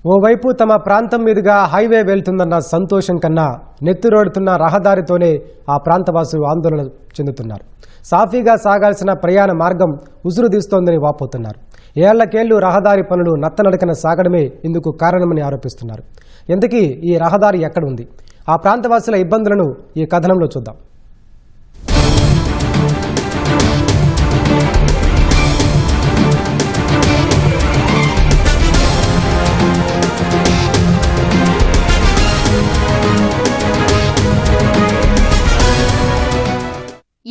ఓవైపు తమ ప్రాంతం మీదుగా హైవే వెళ్తుందన్న సంతోషం కన్నా నెత్తురోడుతున్న రహదారితోనే ఆ ప్రాంతవాసులు ఆందోళన చెందుతున్నారు. సాఫీగా సాగాల్సిన ప్రయాణ మార్గం ఉసురుదీస్తోందని వాపోతున్నారు. ఏళ్లకేళ్లు రహదారి పనులు నత్తనడకన సాగడమే ఇందుకు కారణమని ఆరోపిస్తున్నారు. ఎందుకీ ఈ రహదారి ఎక్కడ ఉంది? ఆ ప్రాంతవాసుల ఇబ్బందులను ఈ కథనంలో చూద్దాం.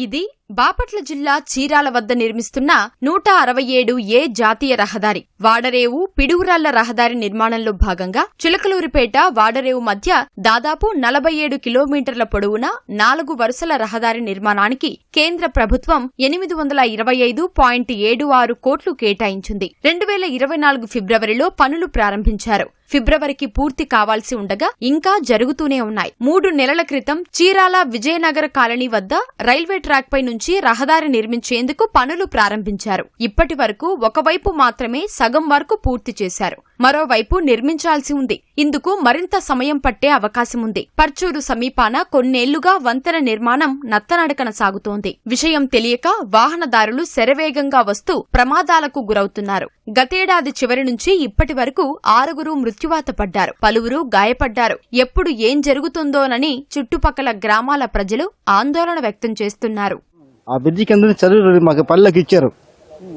ఇది బాపట్ల జిల్లా చీరాల వద్ద నిర్మిస్తున్న 167A జాతీయ రహదారి. వాడరేవు పిడుగురాళ్ల రహదారి నిర్మాణంలో భాగంగా చిలకలూరిపేట వాడరేవు మధ్య దాదాపు 47 కిలోమీటర్ల పొడవున 4 వరుసల రహదారి నిర్మాణానికి కేంద్ర ప్రభుత్వం 825.76 కోట్లు కేటాయించింది. 2024 ఫిబ్రవరిలో పనులు ప్రారంభించారు. ఫిబ్రవరికి పూర్తి కావాల్సి ఉండగా ఇంకా జరుగుతూనే ఉన్నాయి. 3 నెలల క్రితం చీరాల విజయనగర కాలనీ వద్ద రైల్వే ట్రాక్ పై నుంచి రహదారి నిర్మించేందుకు పనులు ప్రారంభించారు. ఇప్పటి వరకు ఒకవైపు మాత్రమే సగం వరకు పూర్తి చేశారు. మరోవైపు నిర్మించాల్సి ఉంది. ఇందుకు మరింత సమయం పట్టే అవకాశం ఉంది. పర్చూరు సమీపాన కొన్నేళ్లుగా వంతెన నిర్మాణం నత్తనడకన సాగుతోంది. విషయం తెలియక వాహనదారులు శరవేగంగా వస్తూ ప్రమాదాలకు గురవుతున్నారు. గతేడాది చివరి నుంచి ఇప్పటి వరకు 6 మృత్యువాత పడ్డారు. పలువురు గాయపడ్డారు. ఎప్పుడు ఏం జరుగుతుందోనని చుట్టుపక్కల గ్రామాల ప్రజలు ఆందోళన వ్యక్తం చేస్తున్నారు. ఆ బ్రిడ్జి కింద చదువు మాకు పల్లెకి ఇచ్చారు.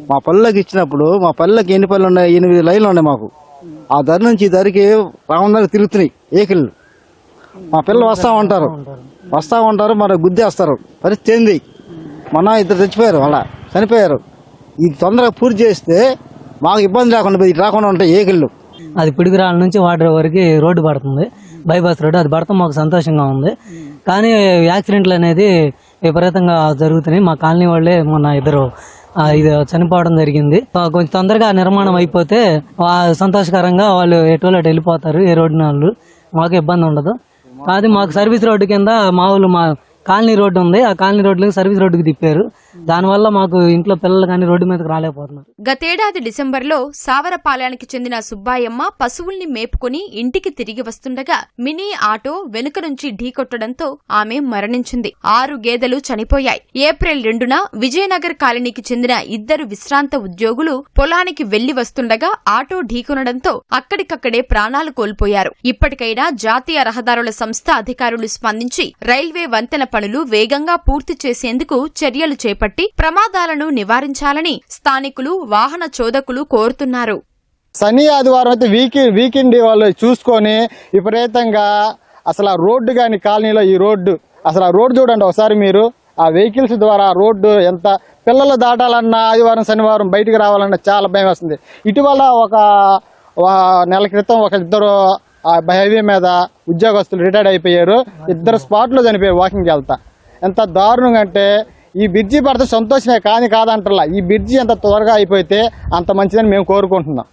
మా పల్లెకి ఇచ్చినప్పుడు మా పల్లెకి ఎన్ని పళ్ళు ఉన్నాయి? 8 లైన్లు ఉన్నాయి మాకు. ఆ ధర నుంచి ధరికి రావడానికి తిరుగుతున్నాయి ఏకిళ్ళు. మా పిల్లలు వస్తా ఉంటారు మరి గుద్దేస్తారు. పరిస్థితి ఏంది? మొన్న 2 చచ్చిపోయారు, అలా చనిపోయారు. ఇది తొందరగా పూర్తి చేస్తే మాకు ఇబ్బంది రాకుండా ఉంటాయి ఏకిళ్ళు. అది పిడుగురాళ్ళ నుంచి వాటర్ వరకు రోడ్డు పడుతుంది, బైపాస్ రోడ్డు. అది పడతాం మాకు సంతోషంగా ఉంది. కానీ యాక్సిడెంట్లు అనేది విపరీతంగా జరుగుతున్నాయి. మా కాలనీ వాళ్ళే మొన్న 2 ఇది చనిపోవడం జరిగింది. కొంచెం తొందరగా నిర్మాణం అయిపోతే సంతోషకరంగా వాళ్ళు ఎటువల్ అటు వెళ్ళిపోతారు. ఏ రోడ్డు వాళ్ళు మాకు ఇబ్బంది ఉండదు. కాదు మాకు సర్వీస్ రోడ్డు కింద మా కాలనీ రోడ్డు ఉంది. ఆ కాలనీ రోడ్డుకి సర్వీస్ రోడ్డుకి తిప్పారు. దానివల్ల మాకు ఇంట్లో పిల్లలు కానీ రోడ్డు మీదకి రాలేకపోతున్నారు. గతేడాది డిసెంబర్లో సావరపాలెనికి చెందిన సుబ్బాయమ్మ పశువుల్ని మేపుకుని ఇంటికి తిరిగి వస్తుండగా మినీ ఆటో వెనుక నుంచి ఢీకొట్టడంతో ఆమె మరణించింది. 6 గేదెలు చనిపోయాయి. ఏప్రిల్ 2న విజయనగర్ కాలనీకి చెందిన 2 విశ్రాంత ఉద్యోగులు పొలానికి వెళ్లి వస్తుండగా ఆటో ఢీకొనడంతో అక్కడికక్కడే ప్రాణాలు కోల్పోయారు. ఇప్పటికైనా జాతీయ రహదారుల సంస్థ అధికారులు స్పందించి రైల్వే వంతెన పనులు వేగంగా పూర్తి చేసేందుకు చర్యలు చేపట్టి ప్రమాదాలను నివారించాలని స్థానికులు వాహన చోదకులు కోరుతున్నారు. శని ఆదివారం అయితే వీకెండ్ వాళ్ళు చూసుకొని విపరీతంగా అసలు ఆ రోడ్డు కానీ కాలనీలో ఈ రోడ్డు అసలు ఆ రోడ్డు చూడండి ఒకసారి మీరు. ఆ వెహికల్స్ ద్వారా రోడ్డు ఎంత పిల్లలు దాటాలన్నా ఆదివారం శనివారం బయటికి రావాలన్నా చాలా భయం వస్తుంది. ఇటీవల ఒక నెల క్రితం 2 హైవే మీద ఉద్యోగస్తులు రిటైర్డ్ అయిపోయారు. 2 స్పాట్లో చనిపోయారు వాకింగ్కి వెళ్తా. ఎంత దారుణంగా అంటే ఈ బ్రిడ్జి పడితే సంతోషమే కాదంటలా. ఈ బ్రిడ్జి ఎంత త్వరగా అయిపోతే అంత మంచిదని మేము కోరుకుంటున్నాం.